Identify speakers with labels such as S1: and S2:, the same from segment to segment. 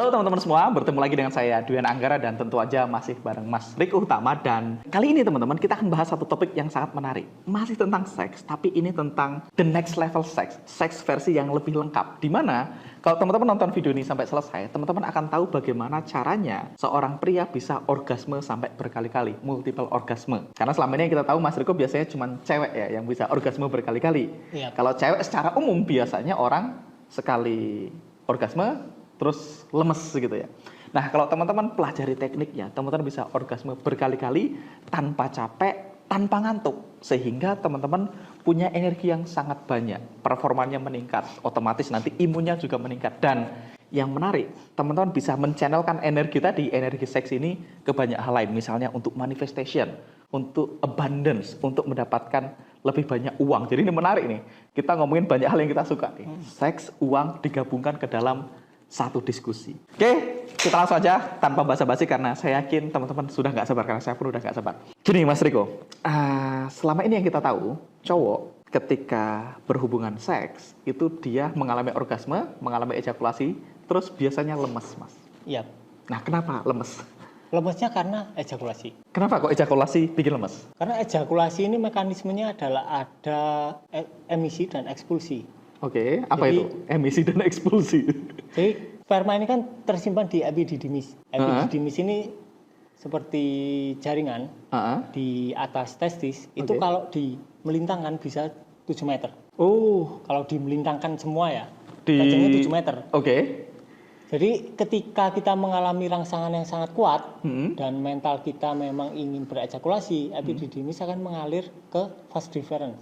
S1: Halo teman-teman semua, bertemu lagi dengan saya Dwian Anggara dan tentu aja masih bareng Mas Riko Utama. Dan kali ini teman-teman kita akan bahas satu topik yang sangat menarik. Masih tentang seks, tapi ini tentang the next level seks, seks versi yang lebih lengkap. Dimana kalau teman-teman nonton video ini sampai selesai, teman-teman akan tahu bagaimana caranya seorang pria bisa orgasme sampai berkali-kali, multiple orgasme. Karena selama ini yang kita tahu Mas Riko biasanya cuma cewek ya yang bisa orgasme berkali-kali. Iya. Kalau cewek secara umum biasanya orang sekali orgasme terus lemes gitu ya. Nah, kalau teman-teman pelajari tekniknya, teman-teman bisa orgasme berkali-kali tanpa capek, tanpa ngantuk. Sehingga teman-teman punya energi yang sangat banyak. Performanya meningkat, otomatis nanti imunnya juga meningkat. Dan yang menarik, teman-teman bisa menchannelkan energi tadi, energi seks ini ke banyak hal lain. Misalnya untuk manifestation, untuk abundance, untuk mendapatkan lebih banyak uang. Jadi ini menarik nih. Kita ngomongin banyak hal yang kita suka nih. Seks, uang digabungkan ke dalam satu diskusi. Oke, kita langsung aja tanpa basa-basi karena saya yakin teman-teman sudah nggak sabar, karena saya pun udah nggak sabar. Gini Mas Riko, selama ini yang kita tahu, cowok ketika berhubungan seks itu dia mengalami orgasme, mengalami ejakulasi, terus biasanya lemes, Mas.
S2: Iya.
S1: Nah, kenapa lemes?
S2: Lemesnya karena ejakulasi.
S1: Kenapa kok ejakulasi bikin lemes?
S2: Karena ejakulasi ini mekanismenya adalah ada emisi dan ekspulsi.
S1: Oke, apa itu? Emisi dan ekspulsi.
S2: Jadi sperma ini kan tersimpan di epididymis. Epididymis ini seperti jaringan di atas testis. Itu kalau dimelintangkan bisa 7 meter.
S1: Oh.
S2: Kalau dimelintangkan semua ya, panjangnya 7 meter.
S1: Oke.
S2: Jadi ketika kita mengalami rangsangan yang sangat kuat dan mental kita memang ingin berejakulasi, epididymis akan mengalir ke vas deferens.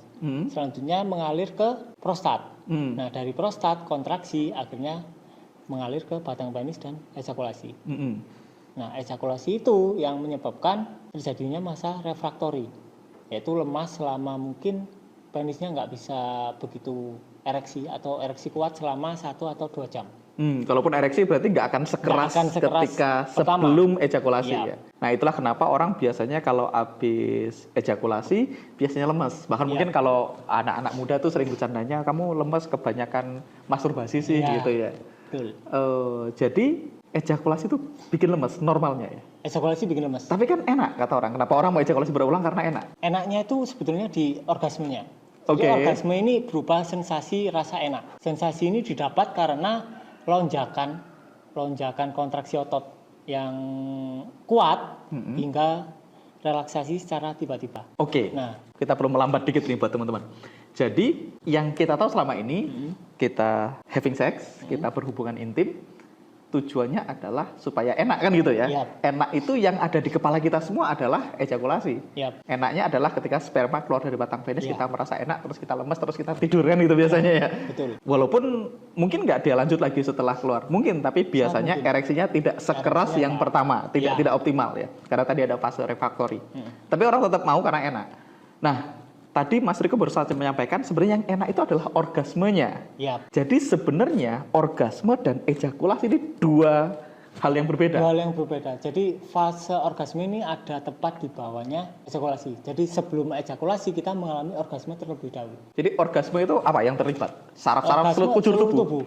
S2: Selanjutnya mengalir ke prostat. Nah, dari prostat kontraksi akhirnya mengalir ke batang penis dan ejakulasi. Nah, ejakulasi itu yang menyebabkan terjadinya masa refraktori, yaitu lemas selama mungkin penisnya nggak bisa begitu ereksi atau ereksi kuat selama 1 atau 2 jam.
S1: Kalaupun ereksi berarti nggak akan sekeras ketika sebelum ejakulasi ya. Nah, itulah kenapa orang biasanya kalau habis ejakulasi biasanya lemes. Bahkan mungkin kalau anak-anak muda tuh sering bercandanya, kamu lemes kebanyakan masturbasi sih gitu ya.
S2: Betul.
S1: Jadi ejakulasi itu bikin lemes normalnya ya.
S2: Ejakulasi bikin lemes.
S1: Tapi kan enak kata orang. Kenapa orang mau ejakulasi berulang? Karena enak.
S2: Enaknya itu sebetulnya di orgasmenya. Jadi orgasme ini berupa sensasi rasa enak. Sensasi ini didapat karena lonjakan kontraksi otot yang kuat hingga relaksasi secara tiba-tiba.
S1: Oke. Nah, kita perlu melambat dikit nih buat teman-teman. Jadi, yang kita tahu selama ini kita having sex, kita berhubungan intim, tujuannya adalah supaya enak kan gitu ya. Enak itu yang ada di kepala kita semua adalah ejakulasi. Enaknya adalah ketika sperma keluar dari batang penis, kita merasa enak, terus kita lemes, terus kita tidur kan gitu biasanya ya.
S2: Betul.
S1: Walaupun mungkin nggak dia lanjut lagi setelah keluar. Mungkin, tapi biasanya ereksinya tidak sekeras yang pertama. Tidak optimal ya. Karena tadi ada fase refraktori. Tapi orang tetap mau karena enak. Nah, tadi Mas Riko baru saja menyampaikan sebenarnya yang enak itu adalah orgasmenya. Jadi sebenarnya orgasme dan ejakulasi ini dua hal yang berbeda.
S2: Dua hal yang berbeda. Jadi fase orgasme ini ada tepat di bawahnya ejakulasi. Jadi sebelum ejakulasi kita mengalami orgasme terlebih dahulu.
S1: Jadi orgasme itu apa yang terlibat? Saraf-saraf seluruh tubuh.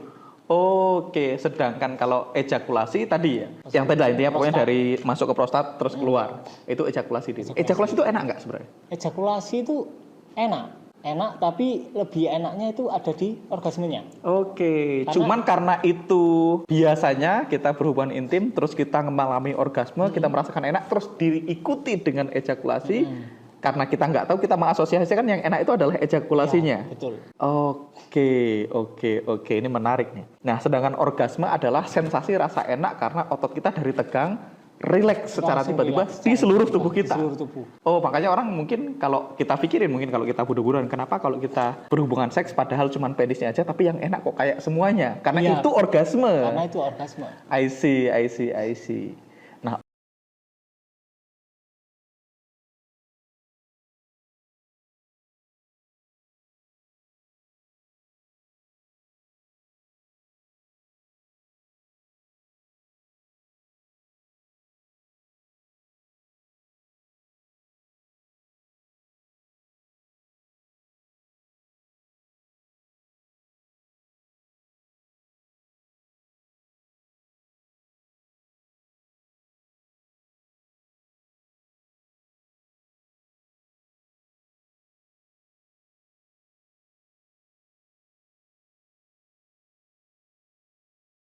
S1: Oke, sedangkan kalau ejakulasi tadi ya, yang tadi lah intinya pokoknya dari masuk ke prostat terus keluar, itu ejakulasi. Ejakulasi itu enak nggak sebenarnya?
S2: Ejakulasi itu enak, tapi lebih enaknya itu ada di orgasmenya.
S1: Oke, cuman karena itu biasanya kita berhubungan intim, terus kita mengalami orgasme, kita merasakan enak, terus diikuti dengan ejakulasi. Karena kita nggak tahu, kita mengasosiasikan yang enak itu adalah ejakulasinya.
S2: Betul.
S1: Oke, ini menarik nih. Nah, sedangkan orgasme adalah sensasi rasa enak karena otot kita dari tegang rileks secara tiba-tiba di seluruh tubuh kita. Oh, makanya orang mungkin kalau kita pikirin, mungkin kalau kita bodoh-bodohan, kenapa kalau kita berhubungan seks padahal cuma penisnya aja, tapi yang enak kok kayak semuanya? Karena itu orgasme.
S2: Karena itu orgasme.
S1: I see.